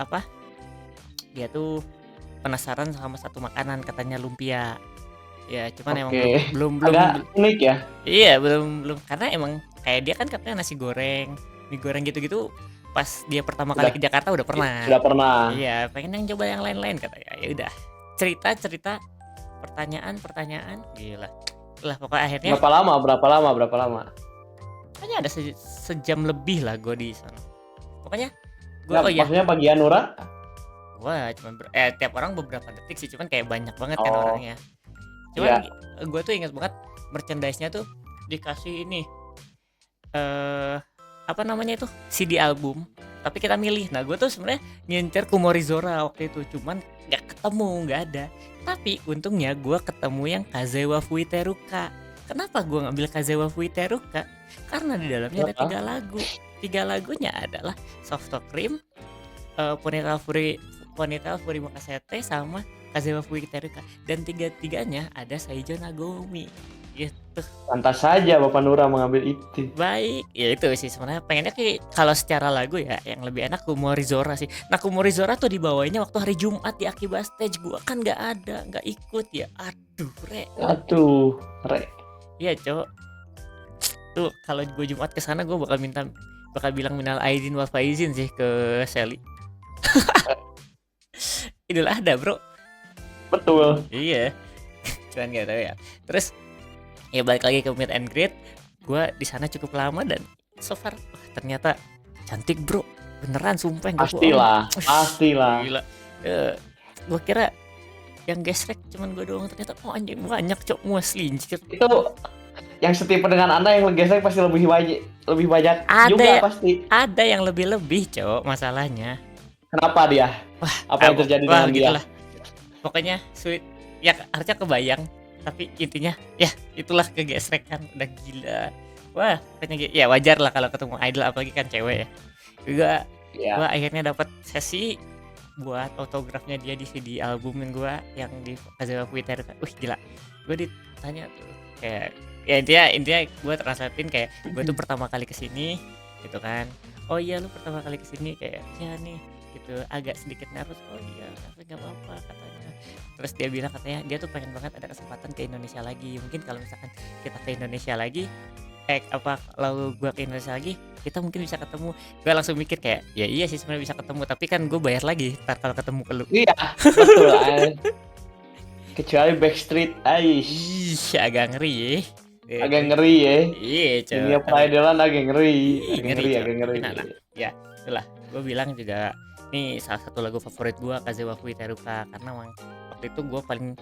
dia tuh penasaran sama satu makanan, katanya lumpia. Ya cuman emang belum agak unik ya. Iya belum karena emang kayak dia kan katanya nasi goreng, mie goreng gitu-gitu pas dia pertama kali ke Jakarta udah pernah. Iya, pengen yang coba yang lain-lain katanya. Ya udah. Cerita, pertanyaan, gila. Lah pokoknya akhirnya Berapa lama? Pokoknya ada sejam lebih lah gue di sana. Pokoknya gue maksudnya pagi Anura? Wah, cuman tiap orang beberapa detik sih, cuman kayak banyak banget kan orangnya. Cuman gue tuh ingat banget merchandise-nya tuh dikasih ini apa namanya itu CD album, tapi kita milih. Nah gue tuh sebenarnya ngincer Kumorizora waktu itu, cuman nggak ada. Tapi untungnya gue ketemu yang Kazewa Fuiteruka. Kenapa gue ngambil Kazewa Fuiteruka? Karena di dalamnya ada Kenapa? 3 lagu. 3 lagunya adalah Soft Cream, Ponytail Furimo Kasete sama Kazewa Fuiteruka, dan tiga-tiganya ada Saijo Nagomi gitu. Pantas saja Bapak Nura mengambil itu. Baik, ya itu sih sebenarnya pengennya kalau secara lagu ya yang lebih enak Kumorizora sih. Nah Kumorizora tuh dibawainnya waktu hari Jumat di Akiba Stage, gua kan nggak ikut ya. Aduh, Re. Iya, Cok. Tuh kalau gue Jumat ke sana gue bakal bilang minal aidin wal faizin sih ke Sally. Idul Adha, Bro. Betul. Iya. Cuman gak tahu ya. Terus ya balik lagi ke meet and greet, gue di sana cukup lama dan so far ternyata cantik, Bro. Beneran sumpah nggak bohong. Pastilah. Gila. Gue kira yang gesrek cuman gue doang, ternyata anjing banyak, Cok, muslincir. Itu yang setipe dengan Anda yang gesek pasti lebih banyak pasti. Ada yang lebih, Cok, masalahnya. Kenapa dia? Wah, apa yang terjadi dengan dia? Gitulah. Pokoknya sulit. Ya harusnya kebayang, tapi intinya ya itulah kegesrekan udah gila. Wah, pokoknya ya wajar lah kalau ketemu idol apalagi kan cewek ya. Gua akhirnya dapat sesi buat autografnya dia di CD albumin gua yang di Kazewa Fuiteruka. Gila. Gua ditanya tuh kayak ya intinya gua translatein kayak gua tuh pertama kali kesini gitu kan. Oh iya lu pertama kali kesini, kayak ya nih gitu, agak sedikit nervous. Oh iya, tapi nggak apa-apa katanya. Terus dia bilang katanya dia tuh pengen banget ada kesempatan ke Indonesia lagi. Mungkin kalau misalkan kita ke Indonesia lagi, kalau gue ke Indonesia lagi, kita mungkin bisa ketemu. Gue langsung mikir kayak, ya iya sih sebenarnya bisa ketemu, tapi kan gue bayar lagi ntar kalau ketemu ke lu. Iya, betul. Kecuali Backstreet, agak ngeri ya. Agak ngeri ya. Iya, coba. Dunia peridolan agak ngeri. Agak ngeri. Nah, ya, itulah. Gue bilang juga nih salah satu lagu favorit gue Kazewa Fuiteruka, karena waktu itu gue paling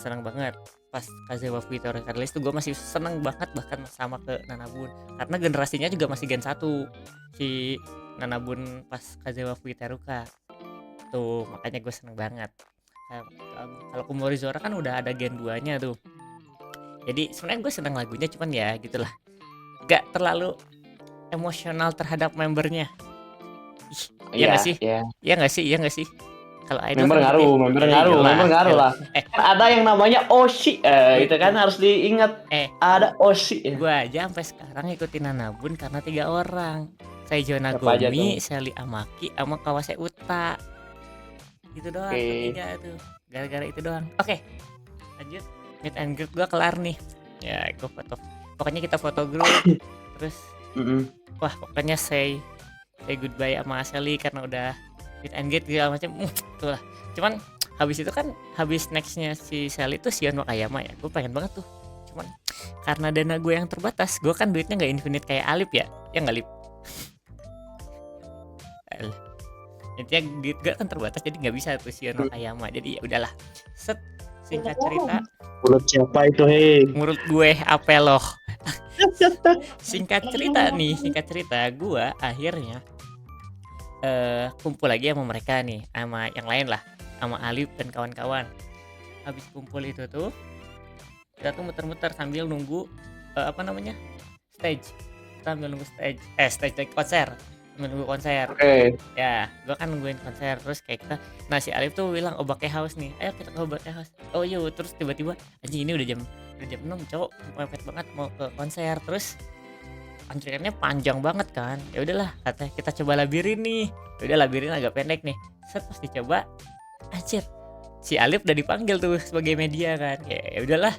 senang banget pas Kazewa Fuiteruka rilis tuh. Gue masih seneng banget bahkan sama ke Nanabun, karena generasinya juga masih Gen 1 si Nanabun pas Kazewa Fuiteruka tuh, makanya gue seneng banget. Kalau Kumorizora kan udah ada Gen 2 nya tuh, jadi sebenarnya gue seneng lagunya, cuman ya gitulah, gak terlalu emosional terhadap membernya. Iya nggak sih? Iya nggak sih? Kalau idol member ngaruh lah. Ada yang namanya Oshi, itu kan harus diingat. Ada Oshi. Gue aja sampai sekarang ikutin Nanabun karena 3 orang, Saijo Nagomi, Sally Amaki, sama Kawase Uta. Gitu doang, ketiga tuh. Gara-gara itu doang. Oke, lanjut. Meet and greet gue kelar nih. Ya, gue foto. Pokoknya kita foto grup. Terus, wah pokoknya say goodbye sama Sally karena udah meet and greet segala macam. Tuh lah. Cuman habis itu kan, habis nextnya si Sally tuh Shion Wakayama ya. Gue pengen banget tuh. Cuman karena dana gue yang terbatas, gue kan duitnya nggak infinite kayak Alip ya. Ya nggak, Lip? Intinya duit gue kan terbatas, jadi nggak bisa tuh Shion Wakayama. Jadi ya udahlah. Singkat cerita. Mulut siapa itu, hei? Menurut gue apa loh? Singkat cerita gue akhirnya kumpul lagi sama mereka nih, sama yang lain lah, sama Alip dan kawan-kawan. Habis kumpul itu tuh kita tuh muter-muter sambil nunggu stage. Kita sambil nunggu stage konser. Menunggu konser. Ya, gue kan nungguin konser. Terus kayak kita, nah si Alif tuh bilang Obake House nih, ayo kita ke Obake House. Oh iya, terus tiba-tiba anjing ini udah jam 6, cowok mepet banget mau ke konser. Terus antriannya panjang banget kan. Ya udahlah, katanya kita coba labirin nih. Ya udah, labirin agak pendek nih. Set pas dicoba, anjir, si Alif udah dipanggil tuh sebagai media kan. Ya udahlah,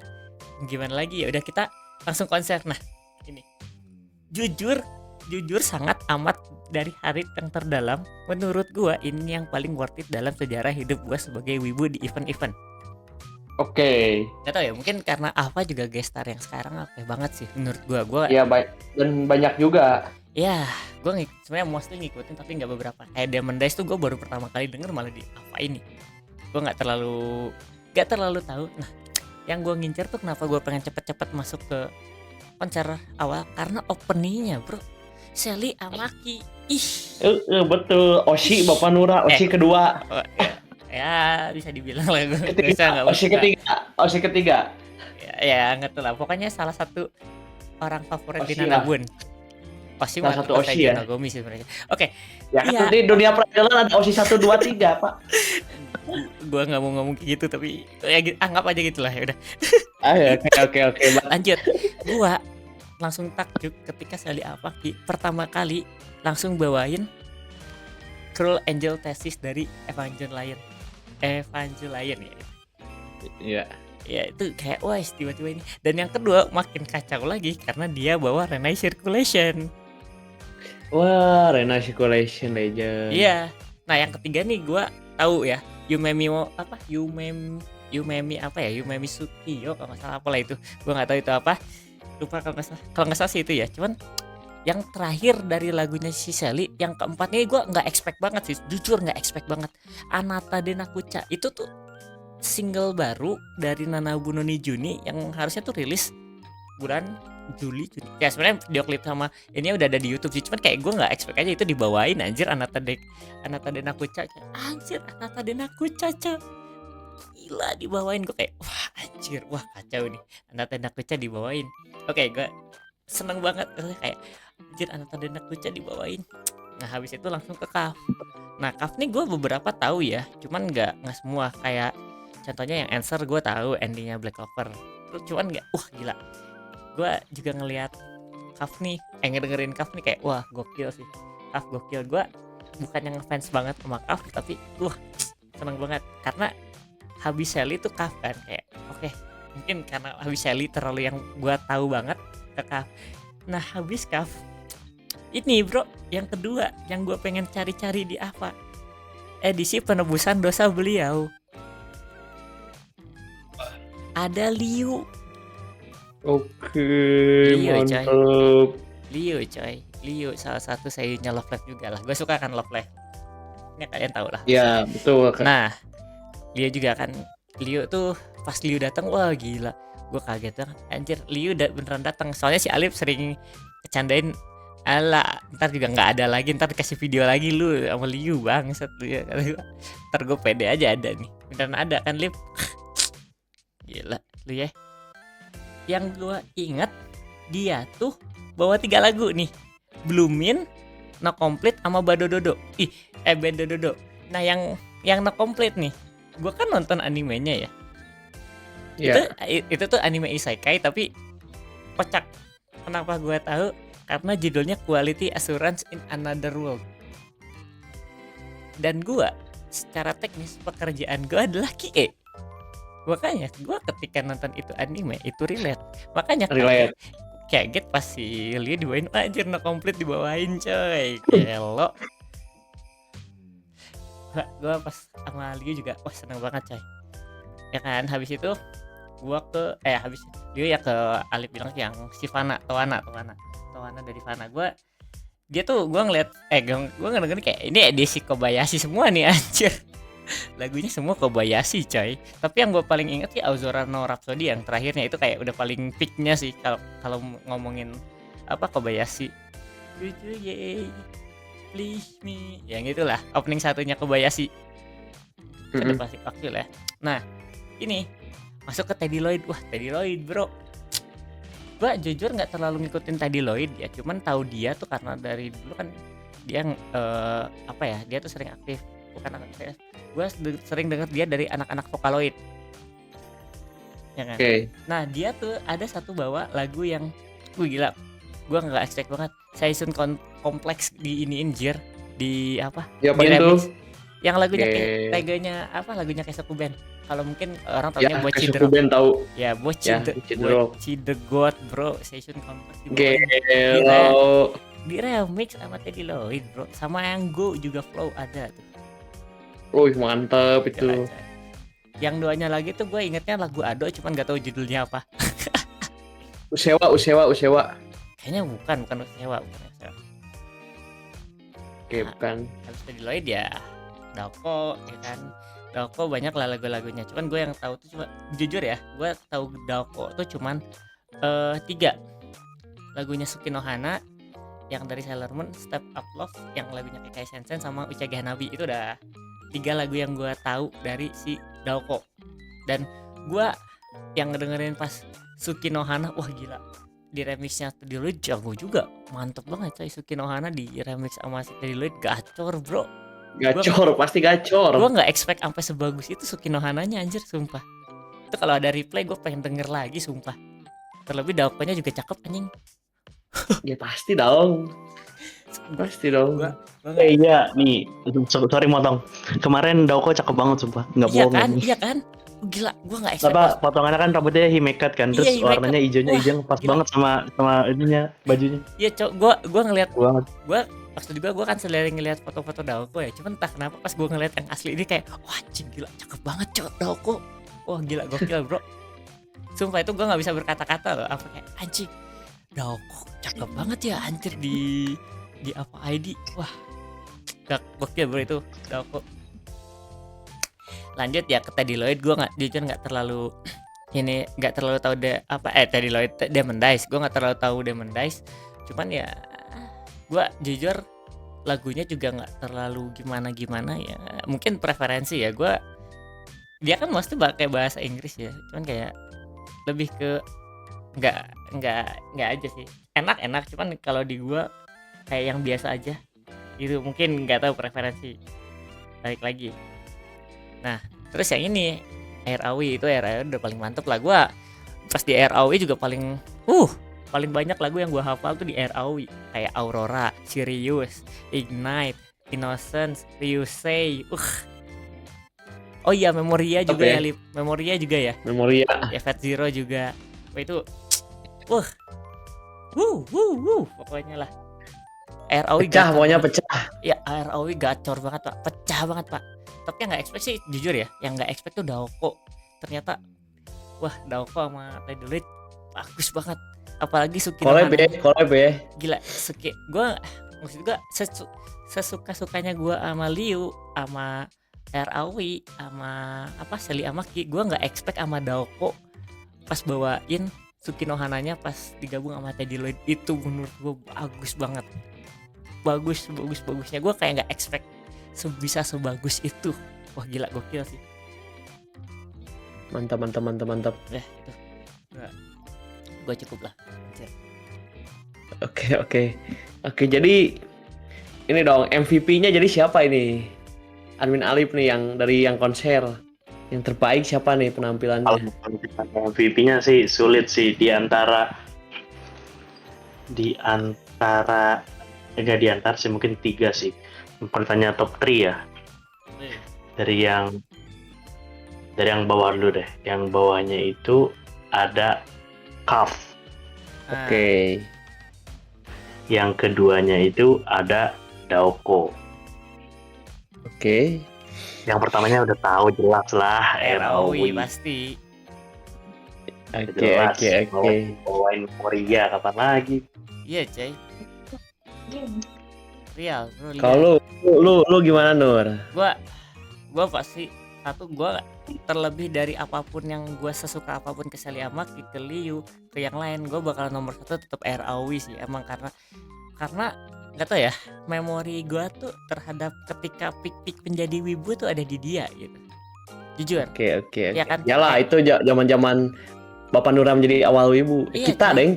gimana lagi, ya udah kita langsung konser. Nah ini jujur sangat amat dari hari yang terdalam, menurut gua ini yang paling worth it dalam sejarah hidup gua sebagai wibu di event-event. Gak tau ya, mungkin karena Ava juga gestar yang sekarang oke banget sih menurut gua. Iya, dan banyak juga. Ya, gua sebenarnya mostly ngikutin tapi nggak beberapa. Kayak Diamond Days tuh gua baru pertama kali denger malah di Ava ini. Gua nggak terlalu tahu. Nah, yang gua ngincer tuh kenapa gua pengen cepet-cepet masuk ke konser awal, karena openingnya, bro. Sally Amaki, betul. Oshi Bapak Nura, Oshi kedua. Ya bisa dibilang lah gue. Oshi ketiga. Ya nggak tahu lah. Pokoknya salah satu orang favorit di Oshi lah. Nanabun. Oshi Salah mah satu tetap Oshi Eiji ya. Nogumi sih sebenarnya. Oke, Ya kan iya. di dunia perfilman ada Oshi 1 2 3, Pak. Gua nggak mau ngomong kayak gitu tapi ya anggap aja gitulah ya udah. Oke. Lanjut. Gua langsung takjub ketika Sally Avaki pertama kali langsung bawain Cruel Angel Thesis dari Evangelion ya. Iya. Ya itu kayak wah tiba-tiba ini. Dan yang kedua makin kacau lagi karena dia bawa Renai Circulation. Wah, Rena Circulation Legend. Iya. Nah yang ketiga nih gua tahu ya Yumemi apa ya, Yumemi Tsukiyo kalau nggak salah apalah itu, gua nggak tahu itu apa, lupa kalau nggak salah sih itu ya. Cuman yang terakhir dari lagunya si Sally, yang keempatnya gue nggak expect banget sih, jujur nggak expect banget. Anata de Nakucha itu tuh single baru dari Nanabu no Nijuni yang harusnya tuh rilis bulan Juli. Ya sebenarnya video klip sama ini udah ada di YouTube sih, cuman kayak gue nggak expect aja itu dibawain anjir Anata de Nakucha. Anjir Anata de Nakucha gila dibawain, gue kayak wah anjir, wah kacau nih Anata de Nakucha dibawain. Oke, gue seneng banget kayak anjir Anata de Nakucha dibawain. Nah habis itu langsung ke Kaf. Nah Kaf nih gue beberapa tahu ya, cuman nggak semua. Kayak contohnya yang Answer gue tahu endingnya Black Clover, cuman nggak gila. Gue juga ngelihat Kaf nih, ngedengerin Kaf nih kayak wah gokil sih. Kaf gokil. Gue bukan yang ngefans banget sama Kaf, tapi seneng banget karena Habis Sally tuh Kaf kan, kayak oke, mungkin karena Habis Sally terlalu yang gue tahu banget ke Kaf. Nah habis Kaf ini bro, yang kedua yang gue pengen cari-cari di apa, edisi penebusan dosa beliau, ada Liu. Oke, Liu, mantap. Liu salah satu sayunya Love Live juga lah. Gue suka kan Love Live, ya kalian tahu lah. Ya betul kan. Nah Liu juga kan, Liu tuh pas Liu datang wah gila, gue kaget banget anjir, Liu beneran datang. Soalnya si Alif sering kecandain, ala ntar juga nggak ada lagi, ntar dikasih video lagi lu sama Liu bangsat lu ya, kata gue. Ntar gue pede aja ada nih, beneran ada kan Lip. Gila lu ya. Yang gue ingat dia tuh bawa 3 lagu nih, Bloomin', No Complete sama Badododo. Badododo. Nah yang No Complete nih, gue kan nonton animenya ya. Yeah. Itu tuh anime isekai tapi kocak. Kenapa gue tahu? Karena judulnya Quality Assurance in Another World. Dan gue secara teknis pekerjaan gue adalah QA. Makanya gue ketika nonton itu anime itu relate. Makanya kaget pas si Liu dibawain, anjir No Complete dibawain coy. Gelo. Gue pas sama Liu juga wah seneng banget coy. Ya kan habis itu gue habis Liu ya ke Alif bilang yang si Fana, Towana dari Fana. Dia tuh gue ngeliat gue ngedengerin kayak ini edisi Kobayashi semua nih anjir. Lagunya semua Kobayashi coy. Tapi yang gue paling inget sih Aozora no Rhapsody yang terakhirnya, itu kayak udah paling peaknya sih kalau ngomongin apa Kobayashi. Please me, yang itulah opening satunya Kobayashi. Udah pasti waktu lah. Nah ini masuk ke Teddy Lloyd. Wah Teddy Lloyd bro, gue jujur nggak terlalu ngikutin Teddy Lloyd ya, cuman tahu dia tuh karena dari dulu kan dia dia tuh sering aktif, bukan aktif, gue sering denger dia dari anak-anak Vocaloid ya kan. Nah dia tuh ada satu bawa lagu yang gila, gue nggak expect banget. Season kompleks di iniin Jir di apa ya, di remix itu yang lagunya kayak lagunya Keisuke Band. Kalau mungkin orang taunya Bocchi the Rock. Tahu. Ya, Bocchi the God, bro. Season kompleks di remix sama Teddy Lloyd, bro. Sama yang Go juga Flow ada tuh. Mantap itu. Yang duanya lagi tuh gue ingetnya lagu Ado, cuman gak tahu judulnya apa. Usewa. Kayaknya bukan Usewa. Oke, bukan. Habis Teddy Lloyd ya Daoko, ya kan. Daoko banyak lah lagu-lagunya. Cuman gue yang tahu tuh cuma, jujur ya, gue tahu Daoko tuh cuman 3 lagunya Sukinohana, yang dari Sailor Moon, Step Up Love, yang lagunya Kekai Sensen sama Uchage Hanabi. Itu udah 3 lagu yang gue tahu dari si Daoko. Dan gue yang ngedengerin pas Sukinohana, wah gila. Di remixnya Teddy Lloyd jago juga, mantep banget coy. Sukinohana di remix sama si Teddy Lloyd gacor bro. Gacor, pasti gacor. Gue nggak expect sampai sebagus itu Sukinohananya anjir, sumpah. Itu kalau ada replay gue pengen denger lagi sumpah. Terlebih Daokonya juga cakep anjing. Ya pasti dong. Pasti dong. Iya nih, sorry motong. Kemarin Daoko cakep banget sumpah, nggak Iya bohong. kan, iya kan. Gila, gue nggak expect. Apa potongannya kan rambutnya himekat kan, terus Iya, warnanya hijaunya hijau pas gila banget sama ininya bajunya. Iya cok, gue ngeliat Banget. maksud juga gue kan selain ngeliat foto-foto Daoko ya, cuman entah kenapa pas gue ngeliat yang asli ini kayak wah anjing gila cakep banget cok Daoko. Wah gila gokil bro. Sumpah itu gue nggak bisa berkata-kata loh, apa kayak anjing Daoko cakep banget ya anjir di apa ID. Wah gak gokil bro itu Daoko. Lanjut ya ke Teddy Lloyd, gue jujur nggak terlalu ini nggak terlalu tahu Teddy Lloyd Demon Dice, gue nggak terlalu tahu Demon Dice, cuman ya gue jujur lagunya juga nggak terlalu gimana ya, mungkin preferensi ya. Dia kan mesti pakai bahasa Inggris ya, cuman kayak lebih ke nggak aja sih, enak cuman kalau di gue kayak yang biasa aja gitu, mungkin nggak tahu preferensi, balik lagi. Nah terus yang ini Air Aoi, itu Air Aoi udah paling mantep lah. Gue pas di Air Aoi juga paling banyak lagu yang gue hafal tuh di Air Aoi, kayak Aurora, Sirius, Ignite, Innocence, Ryusei. Oh iya Memoria juga ya, Lip. Memoria juga ya. Memoria. Ya Fat Zero juga. Wah itu pokoknya lah. Air Aoi pecah pokoknya pecah. Ya Air Aoi gacor banget pak, pecah banget pak. Tapi yang nggak expect sih jujur ya, yang nggak expect tuh Daoko. Ternyata wah Daoko sama Teddy Lloyd bagus banget. Apalagi Sukinohana. Collab ya. Gila, gue maksud gue sesuka-sukanya gue sama Liu, sama Air Aoi, sama apa Sally Amaki, gue nggak expect sama Daoko pas bawain Sukinohananya pas digabung sama Teddy Lloyd. Itu menurut gue bagus banget, bagusnya. Gue kayak nggak expect bisa sebagus itu. Wah gila gokil sih. Mantap. Itu gue cukup lah. Oke. Jadi ini dong MVP-nya jadi siapa ini? Admin Alip nih yang dari yang konser. Yang terbaik siapa nih penampilannya? MVP-nya sih sulit sih di antara sih mungkin 3 sih. Pertanyaan top 3 ya. Dari yang bawah dulu deh. Yang bawahnya itu ada Kaf. Oke. Yang keduanya itu ada Daoko. Oke. Yang pertamanya udah tahu jelas lah, Air Aoi pasti. Oke. Bawain Moria kapan lagi? Iya coy. Real bro. Kalau lu gimana Nur? Gua pasti gua terlebih dari apapun yang gua sesuka apapun ke Sally Amaki, ke Liu, ke yang lain, gua bakal nomor 1 tetap Air Aoi sih. Emang karena nggak tau ya, memori gua tuh terhadap ketika pik menjadi wibu tuh ada di dia gitu. Jujur. Oke. Ya kan? Yalah itu zaman-zaman Bapak Nura menjadi awal wibu. Iya, kita deng.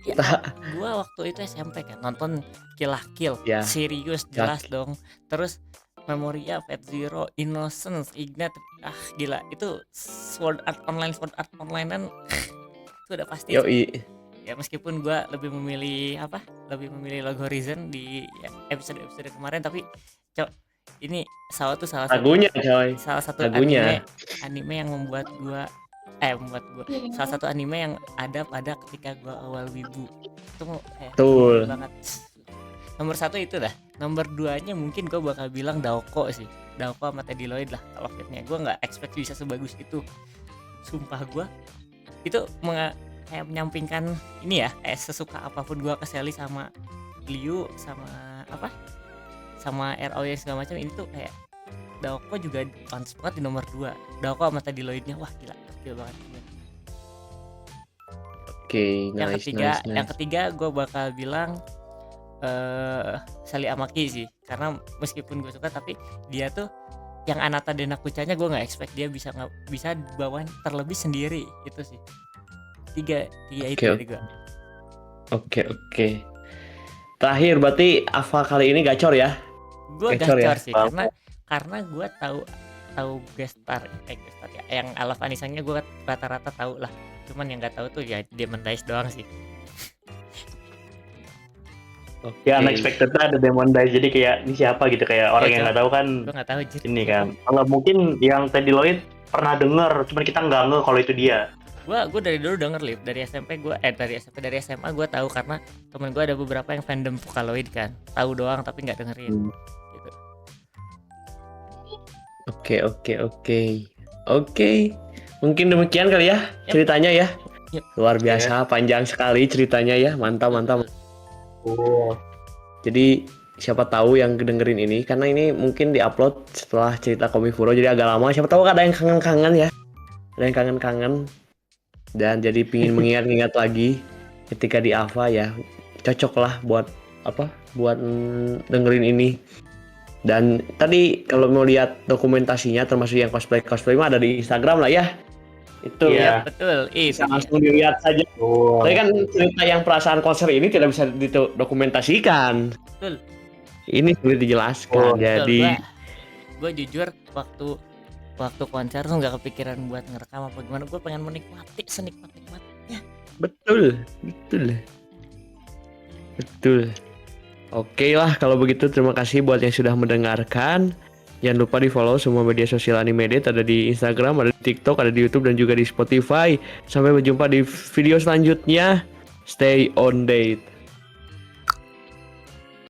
Ya, gua waktu itu SMP kan nonton Kill la Kill, ya. Sirius jelas dong. Terus Memoria, Fat Zero, Innocence, Ignite, gila itu Sword Art Online-an itu udah pasti. Yoi. Ya meskipun gue lebih memilih Log Horizon di episode kemarin, tapi ini salah satu Lagunya coy. salah satu anime yang membuat gue salah satu anime yang ada pada ketika gue awal wibu itu Betul banget. Nomor 1 itu dah. Nomor 2-nya mungkin gue bakal bilang Daoko sih. Daoko sama Teddy Lloyd lah outfitnya. Gue nggak expect bisa sebagus itu. Sumpah gue itu kayak menyampingkan ini ya, sesuka apapun gue ke Sally sama Liu sama ROY segala macam, ini tuh kayak Daoko juga pantas banget di nomor 2. Daoko sama Teddy Lloyd-nya wah gila banget. Oke, yang ketiga gue bakal bilang Sally Amaki sih, karena meskipun gue suka tapi dia tuh yang Anata Denakuchanya gue nggak expect dia bisa bawain terlebih sendiri itu sih. tiga Oke, itu dari gua. Oke. Terakhir berarti Ava kali ini gacor ya? Gua Gacor ya? gacor sih karena gua tahu gestar ya. Yang Alaf Anisanya gua rata-rata tahu lah. Cuman yang nggak tahu tuh ya Demon Dice doang sih. Oke. Ya unexpected ada Demon Dice, jadi kayak ini siapa gitu, kayak orang yang nggak tahu kan. Gua nggak tahu jir. Ini kan kalau mungkin yang Teddy Lloyd pernah denger, cuman kita nggak ngeh kalau itu dia. Gua dari dulu denger Lip, dari dari SMA gua tahu karena temen gua ada beberapa yang fandom Vocaloid kan. Tahu doang tapi nggak dengerin. Gitu. Oke. Mungkin demikian kali ya ceritanya ya. Yep. Luar biasa, panjang sekali ceritanya ya. Mantap. Oh. Jadi siapa tahu yang dengerin ini, karena ini mungkin diupload setelah cerita Komifuro, jadi agak lama. Siapa tahu ada yang kangen-kangen ya. Ada yang kangen-kangen. Dan jadi pingin mengingat-ingat lagi ketika di Ava ya. Cocok lah buat dengerin ini. Dan tadi kalau mau lihat dokumentasinya termasuk yang cosplay mah ada di Instagram lah ya. Itu Iya, betul. bisa langsung dilihat saja. Tapi kan cerita yang perasaan konser ini tidak bisa didokumentasikan. Betul. Ini sulit dijelaskan. Jadi gue jujur waktu konser tuh nggak kepikiran buat ngerekam apa gimana. Gue pengen menikmati senikmat-nikmatnya. betul. Oke lah kalau begitu, terima kasih buat yang sudah mendengarkan. Jangan lupa di follow semua media sosial Animedit, ada di Instagram, ada di TikTok, ada di YouTube dan juga di Spotify. Sampai berjumpa di video selanjutnya. Stay on date.